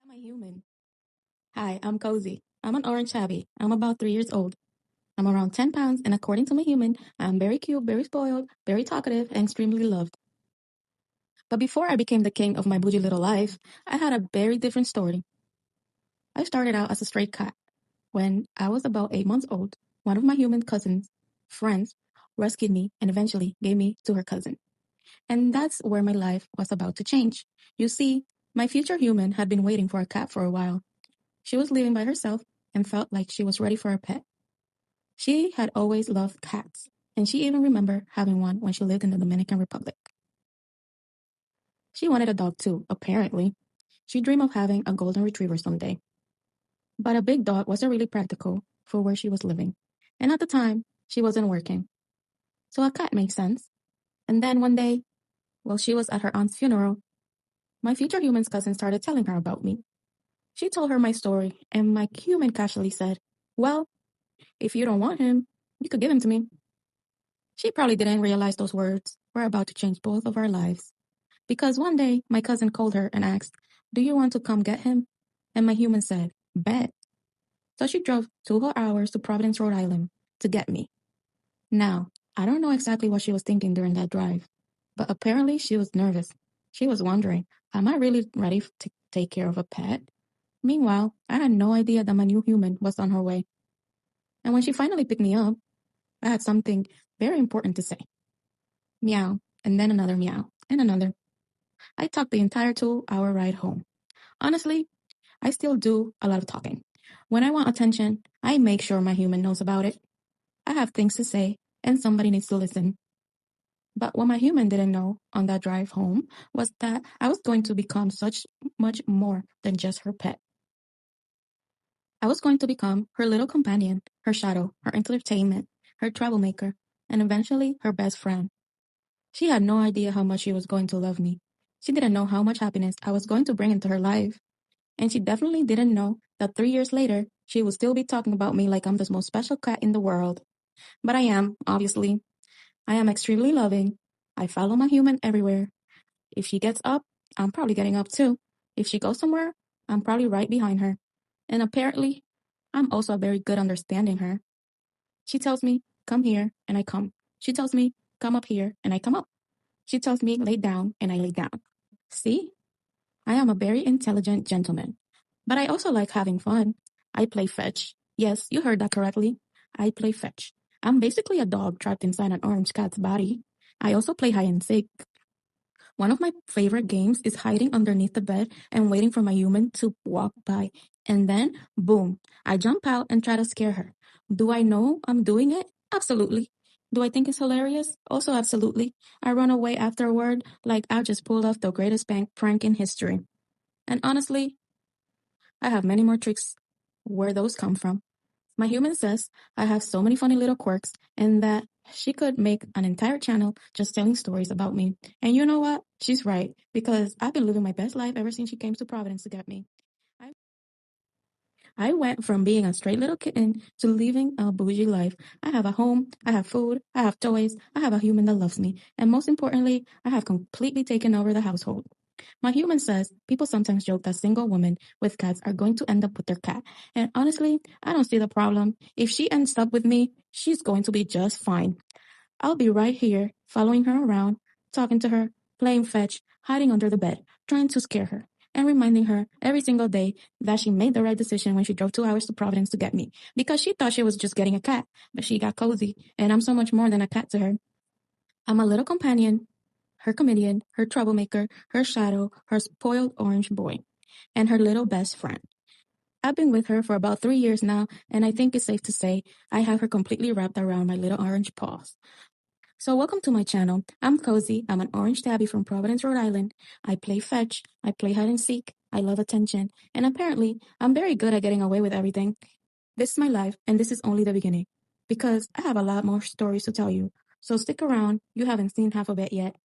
I'm a human. Hi, I'm Cozy. I'm an orange tabby. I'm about 3 years old. I'm around 10 pounds, and according to my human, I'm very cute, very spoiled, very talkative, and extremely loved. But before I became the king of my bougie little life, I had a very different story. I started out as a stray cat. When I was about 8 months old, one of my human cousins' friends rescued me and eventually gave me to her cousin. And that's where my life was about to change. You see, my future human had been waiting for a cat for a while. She was living by herself and felt like she was ready for a pet. She had always loved cats, and she even remembered having one when she lived in the Dominican Republic. She wanted a dog too, apparently. She dreamed of having a golden retriever someday. But a big dog wasn't really practical for where she was living. And at the time, she wasn't working. So a cat made sense. And then one day, while she was at her aunt's funeral, my future human's cousin started telling her about me. She told her my story, and my human casually said, "Well, if you don't want him, you could give him to me." She probably didn't realize those words were about to change both of our lives. Because one day, my cousin called her and asked, "Do you want to come get him?" And my human said, "Bet." So she drove 2 hours to Providence, Rhode Island to get me. Now, I don't know exactly what she was thinking during that drive, but apparently she was nervous. She was wondering, am I really ready to take care of a pet? Meanwhile, I had no idea that my new human was on her way. And when she finally picked me up, I had something very important to say. Meow, and then another meow, and another. I talked the entire 2 hour ride home. Honestly, I still do a lot of talking. When I want attention, I make sure my human knows about it. I have things to say, and somebody needs to listen. But what my human didn't know on that drive home was that I was going to become such much more than just her pet. I was going to become her little companion, her shadow, her entertainment, her troublemaker, and eventually her best friend. She had no idea how much she was going to love me. She didn't know how much happiness I was going to bring into her life. And she definitely didn't know that 3 years later, she would still be talking about me like I'm the most special cat in the world. But I am, obviously. I am extremely loving. I follow my human everywhere. If she gets up, I'm probably getting up too. If she goes somewhere, I'm probably right behind her. And apparently, I'm also very good understanding her. She tells me, "Come here," and I come. She tells me, "Come up here," and I come up. She tells me, "Lay down," and I lay down. See? I am a very intelligent gentleman. But I also like having fun. I play fetch. Yes, you heard that correctly. I play fetch. I'm basically a dog trapped inside an orange cat's body. I also play hide and seek. One of my favorite games is hiding underneath the bed and waiting for my human to walk by. And then, boom, I jump out and try to scare her. Do I know I'm doing it? Absolutely. Do I think it's hilarious? Also, absolutely. I run away afterward like I just pulled off the greatest prank in history. And honestly, I have many more tricks where those come from. My human says I have so many funny little quirks and that she could make an entire channel just telling stories about me. And you know what? She's right, because I've been living my best life ever since she came to Providence to get me. I, I went from being a straight little kitten to living a bougie life. I have a home, I have food, I have toys, I have a human that loves me, and most importantly, I have completely taken over the household. My human says people sometimes joke that single women with cats are going to end up with their cat. And honestly, I don't see the problem. If she ends up with me, she's going to be just fine. I'll be right here, following her around, talking to her, playing fetch, hiding under the bed, trying to scare her, and reminding her every single day that she made the right decision when she drove 2 hours to Providence to get me. Because she thought she was just getting a cat, but she got cozy, and I'm so much more than a cat to her. I'm a little companion, her comedian, her troublemaker, her shadow, her spoiled orange boy, and her little best friend. I've been with her for about 3 years now, and I think it's safe to say I have her completely wrapped around my little orange paws. So welcome to my channel. I'm Cozy. I'm an orange tabby from Providence, Rhode Island. I play fetch. I play hide and seek. I love attention. And apparently, I'm very good at getting away with everything. This is my life, and this is only the beginning. Because I have a lot more stories to tell you. So stick around. You haven't seen half of it yet.